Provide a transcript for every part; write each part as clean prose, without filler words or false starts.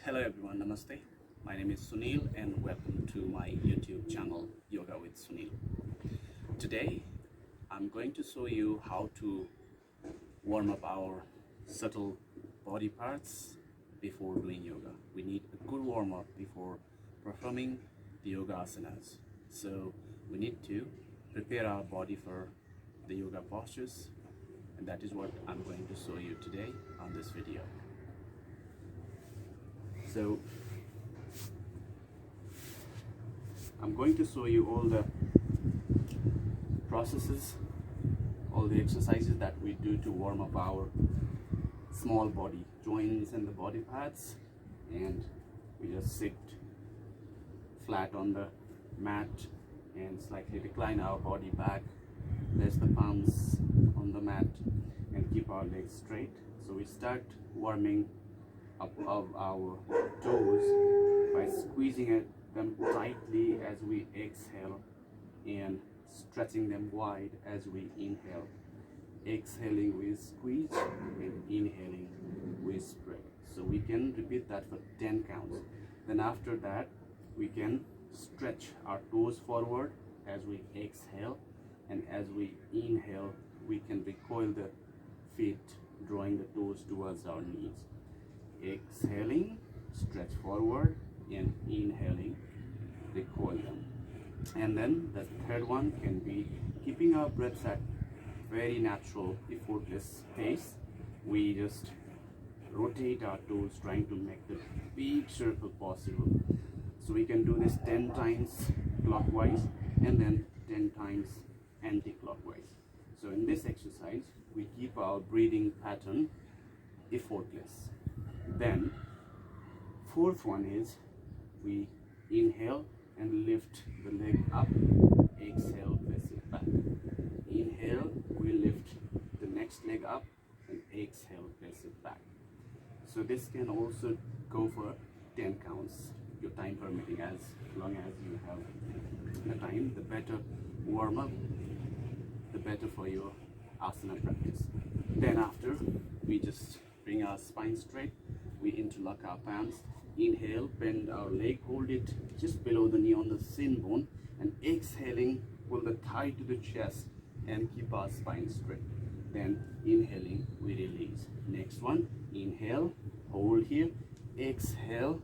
Hello everyone, Namaste. My name is Sunil and welcome to my YouTube channel Yoga with Sunil. Today I'm going to show you how to warm up our subtle body parts before doing yoga. We need a good warm up before performing the yoga asanas. So we need to prepare our body for the yoga postures, and that is what I'm going to show you today on this video. So I'm going to show you all the processes, all the exercises that we do to warm up our small body joints and the body parts. And we just sit flat on the mat and slightly recline our body back, place the palms on the mat and keep our legs straight. So we start warming up of our toes by squeezing them tightly as we exhale and stretching them wide as we inhale. Exhaling we squeeze and inhaling we spread. So we can repeat that for 10 counts. Then after that we can stretch our toes forward as we exhale, and as we inhale we can recoil the feet, drawing the toes towards our knees. Exhaling, stretch forward, and inhaling, recoil them. And then the third one can be keeping our breaths at very natural, effortless pace. We just rotate our toes, trying to make the big circle possible. So we can do this 10 times clockwise and then 10 times anti-clockwise. So in this exercise we keep our breathing pattern effortless. Then fourth one is we inhale and lift the leg up, exhale, press it back. Inhale, we lift the next leg up and exhale, press it back. So this can also go for 10 counts, your time permitting. As long as you have the time, the better warm up, the better for your asana practice. Then after, we just bring our spine straight, we interlock our palms, inhale, bend our leg, hold it just below the knee on the shin bone, and exhaling, pull the thigh to the chest and keep our spine straight. Then inhaling, we release. Next one, inhale, hold here, exhale,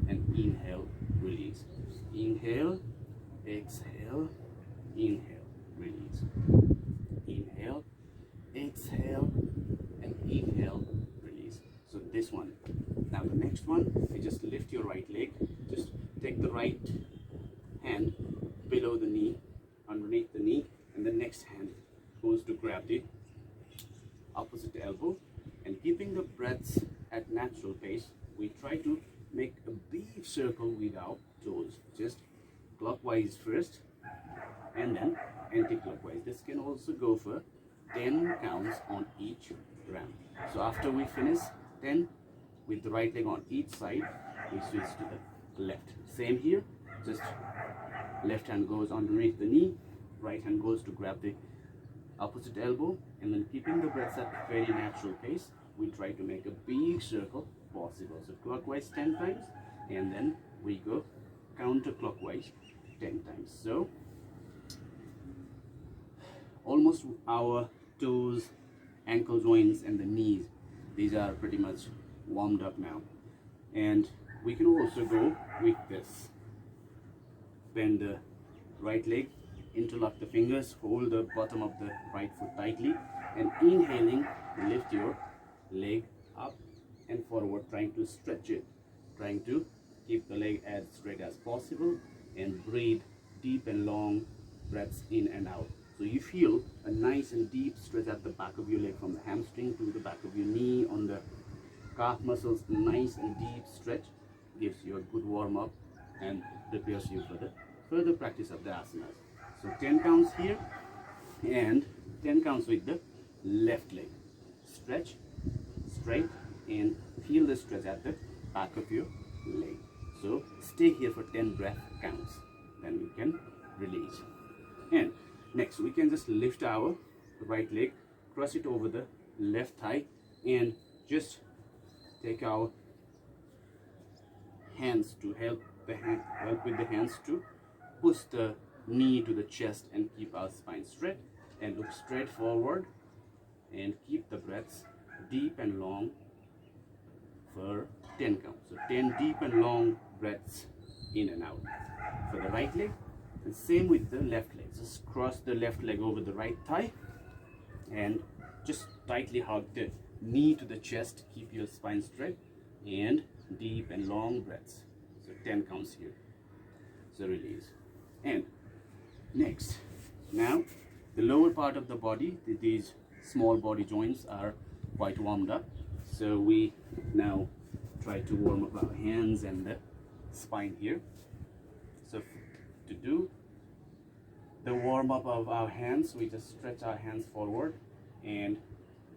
and inhale, release. Inhale, exhale, inhale, release. Inhale, exhale, and inhale, release. So this one. Now the next one, you just lift your right leg, just take the right hand below the knee, underneath the knee, and the next hand goes to grab the opposite elbow. And keeping the breaths at natural pace, we try to make a big circle with our toes, just clockwise first and then anti-clockwise. This can also go for 10 counts on each round. So after we finish 10 with the right leg on each side, we switch to the left. Same here, just left hand goes underneath the knee, right hand goes to grab the opposite elbow, and then keeping the breaths at very natural pace, we try to make a big circle possible. So clockwise 10 times, and then we go counterclockwise 10 times. So almost our toes, ankle joints, and the knees, these are pretty much warmed up now. And we can also go with this. Bend the right leg, interlock the fingers, hold the bottom of the right foot tightly, and inhaling, lift your leg up and forward, trying to stretch it, trying to keep the leg as straight as possible, and breathe deep and long breaths in and out. So you feel a nice and deep stretch at the back of your leg, from the hamstring to the back of your knee, on the calf muscles. Nice and deep stretch gives you a good warm up and prepares you for the further practice of the asanas. So 10 counts here and 10 counts with the left leg. Stretch straight and feel the stretch at the back of your leg. So stay here for 10 breath counts, then we can release. And next we can just lift our right leg, cross it over the left thigh, and just take our hands to help with the hands to push the knee to the chest and keep our spine straight, and look straight forward and keep the breaths deep and long for 10 counts. So 10 deep and long breaths in and out for the right leg, and same with the left leg. Just cross the left leg over the right thigh and just tightly hug the knee to the chest, keep your spine straight, and deep and long breaths. So 10 counts here. So release. And next, now the lower part of the body, these small body joints are quite warmed up. So we now try to warm up our hands and the spine here. So to do the warm up of our hands, we just stretch our hands forward, and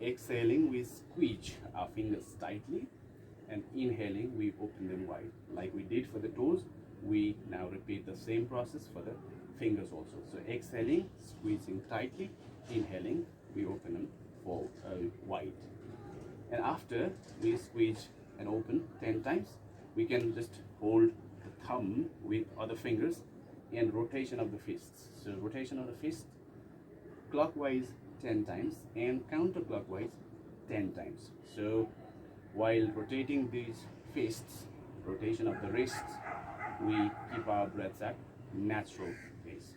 exhaling we squeeze our fingers tightly, and inhaling we open them wide like we did for the toes. We now repeat the same process for the fingers also. So exhaling, squeezing tightly, inhaling we open them wide. And after we squeeze and open 10 times, we can just hold the thumb with other fingers and rotation of the fists. So rotation of the fist clockwise 10 times and counterclockwise 10 times. So while rotating these fists, rotation of the wrists, we keep our breaths at natural pace.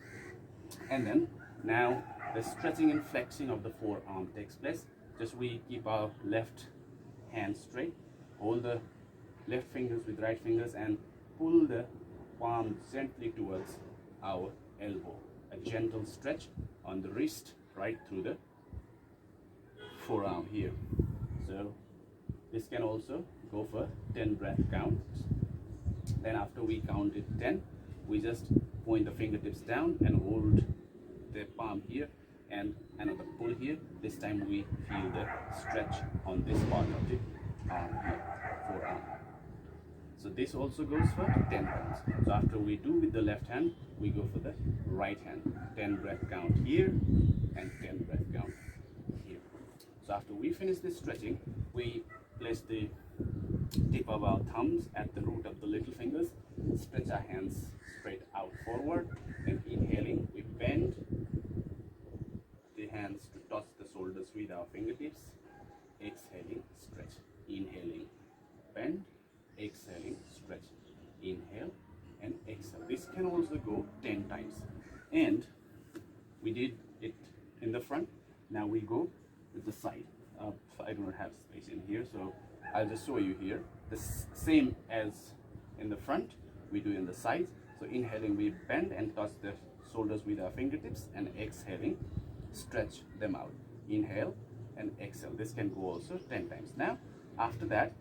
And then now the stretching and flexing of the forearm takes place. Just we keep our left hand straight, hold the left fingers with right fingers, and pull the palm gently towards our elbow. A gentle stretch on the wrist right through the forearm here. So this can also go for 10 breath counts. Then after we count it 10, we just point the fingertips down and hold the palm here, and another pull here. This time we feel the stretch on this part of the arm here, forearm. So this also goes for 10 counts. So after we do with the left hand, we go for the right hand. 10 breath count here and 10 breath count here. So after we finish this stretching, we place the tip of our thumbs at the root of the little fingers, stretch our hands straight out forward, and inhaling, we bend the hands to touch the shoulders with our fingertips. Exhaling, stretch. Inhaling, bend. Exhaling, stretch. Inhale and exhale. This can also go 10 times. And we did it in the front. Now we go with the side. I do not have space in here, so I'll just show you here. The same as in the front, we do in the sides. So inhaling, we bend and touch the shoulders with our fingertips, and exhaling, stretch them out. Inhale and exhale. This can go also 10 times. Now, after that,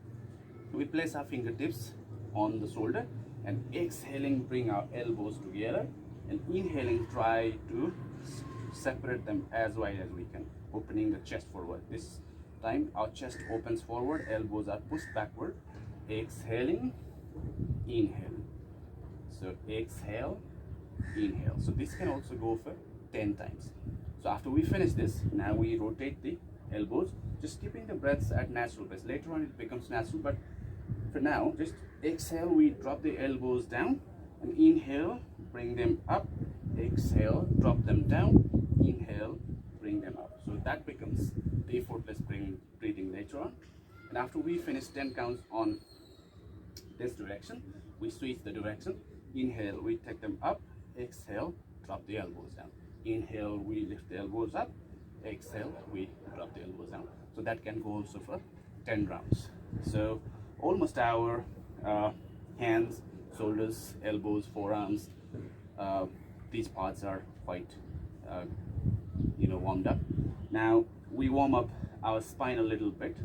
we place our fingertips on the shoulder, and exhaling, bring our elbows together, and inhaling, try to separate them as wide as we can, opening the chest forward. This time our chest opens forward, elbows are pushed backward. Exhaling, inhale. So exhale, inhale. So this can also go for 10 times. So after we finish this, now we rotate the elbows, just keeping the breaths at natural pace. Later on it becomes natural, but for now, just exhale, we drop the elbows down, and inhale, bring them up. Exhale, drop them down. Inhale, bring them up. So that becomes the effortless breathing later on. And after we finish 10 counts on this direction, we switch the direction. Inhale, we take them up. Exhale, drop the elbows down. Inhale, we lift the elbows up. Exhale, we drop the elbows down. So that can go also for 10 rounds. So almost our hands, shoulders, elbows, forearms, these parts are quite warmed up. Now we warm up our spine a little bit.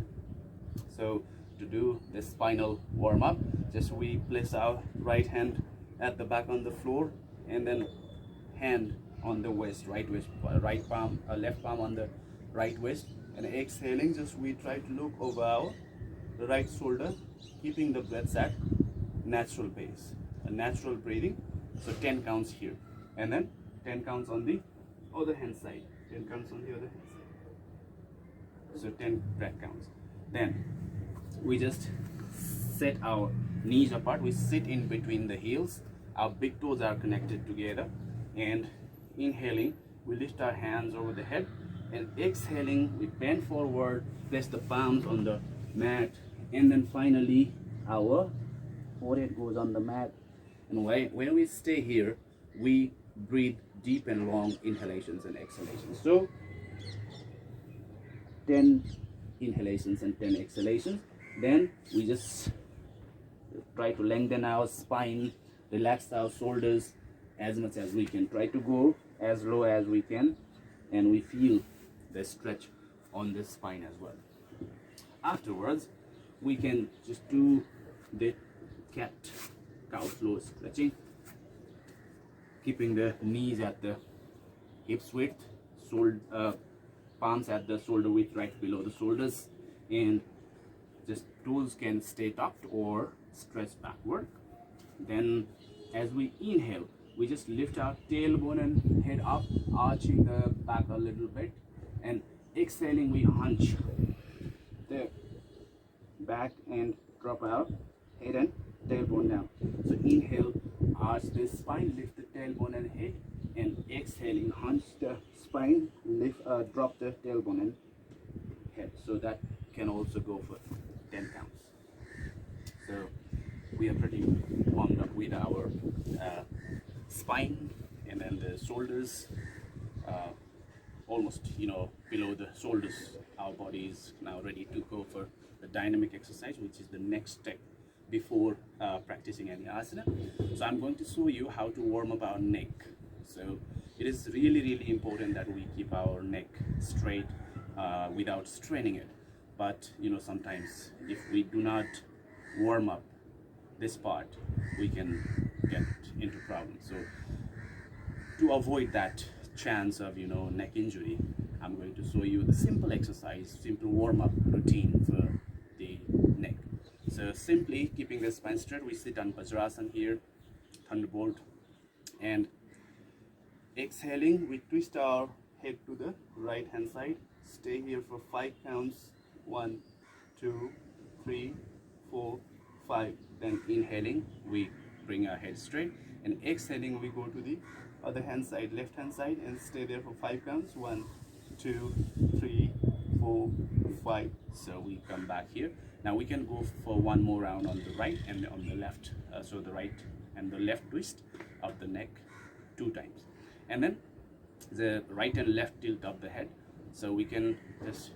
So to do this spinal warm up, just we place our right hand at the back on the floor, and then hand on the waist, right palm, left palm on the right waist, and exhaling, just we try to look over our right shoulder, keeping the breaths at natural pace, a natural breathing. So 10 counts here, and then 10 counts on the other hand side, 10 counts on the other hand side. So 10 breath counts. Then we just set our knees apart. We sit in between the heels. Our big toes are connected together. And inhaling, we lift our hands over the head. And exhaling, we bend forward, place the palms on the mat. And then finally, our forehead goes on the mat. And when we stay here, we breathe deep and long inhalations and exhalations. So 10 inhalations and 10 exhalations. Then we just try to lengthen our spine, relax our shoulders as much as we can. Try to go as low as we can, and we feel the stretch on the spine as well. Afterwards, we can just do the cat-cow floor stretching, keeping the knees at the hips width, palms at the shoulder width, right below the shoulders, and just toes can stay tucked or stretch backward. Then as we inhale, we just lift our tailbone and head up, arching the back a little bit, and exhaling, we hunch the back and drop our head and tailbone down. So inhale, arch the spine, lift the tailbone and head, and exhaling, hunch the spine, drop the tailbone and head. So that can also go for 10 counts. So we are pretty warmed up with our spine, and then the shoulders, almost below the shoulders. Our body is now ready to go for the dynamic exercise, which is the next step before practicing any asana. So I'm going to show you how to warm up our neck. So it is really important that we keep our neck straight without straining it. But sometimes if we do not warm up this part, we can get into problems. So to avoid that chance of neck injury, I'm going to show you the simple exercise, simple warm-up routine for the neck. So simply keeping the spine straight, we sit on Vajrasana here, Thunderbolt, and exhaling, we twist our head to the right hand side. Stay here for 5 counts. 1, 2, 3, 4, 5. Then inhaling, we bring our head straight, and exhaling, we go to the other hand side, left hand side, and stay there for 5 counts. 1, 2, 3, 4, 5. So we come back here. Now we can go for one more round on the right and on the left. So the right and the left twist of the neck 2 times, and then the right and left tilt of the head. So we can just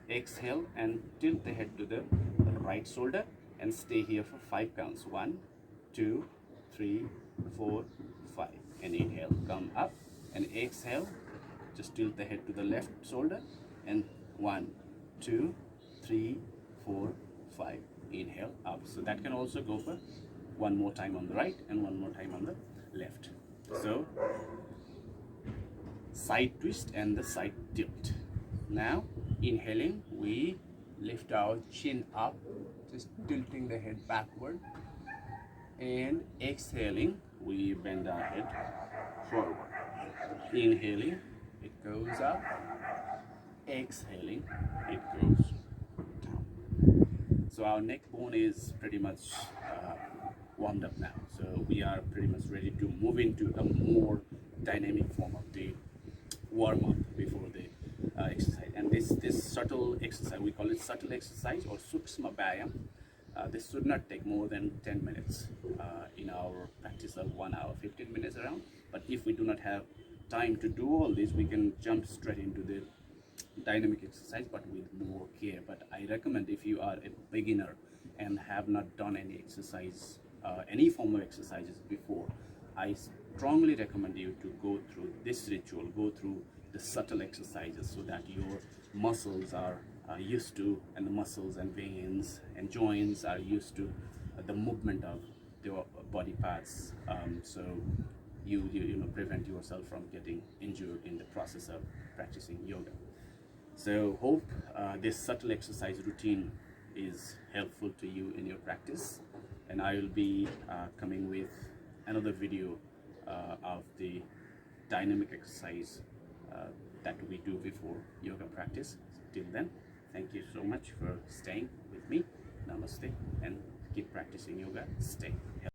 exhale and tilt the head to the right shoulder and stay here for 5 counts. 1, 2, 3, 4, 5. And inhale, come up, and exhale, just tilt the head to the left shoulder, and 1, 2, 3, 4, 5. Inhale, up. So that can also go for one more time on the right and one more time on the left. So side twist and the side tilt. Now inhaling, we lift our chin up, just tilting the head backward, and exhaling, we bend our head forward. Inhaling, it goes up. Exhaling, it goes down. So our neck bone is pretty much warmed up now. So we are pretty much ready to move into a more dynamic form of the warm up before the exercise. And this subtle exercise, we call it subtle exercise or Sukshma Vyayam. This should not take more than 10 minutes in our practice of 1 hour, 15 minutes around. But if we do not have time to do all this, we can jump straight into the dynamic exercise, but with more care. But I recommend, if you are a beginner and have not done any exercise, any form of exercises before, I strongly recommend you to go through this ritual, go through the subtle exercises, so that your muscles are used to, and the muscles and veins and joints are used to the movement of your body parts, so you prevent yourself from getting injured in the process of practicing yoga. So hope this subtle exercise routine is helpful to you in your practice, and I will be coming with another video of the dynamic exercise that we do before yoga practice. Till then, thank you so much for staying with me. Namaste and Keep practicing yoga. Stay healthy.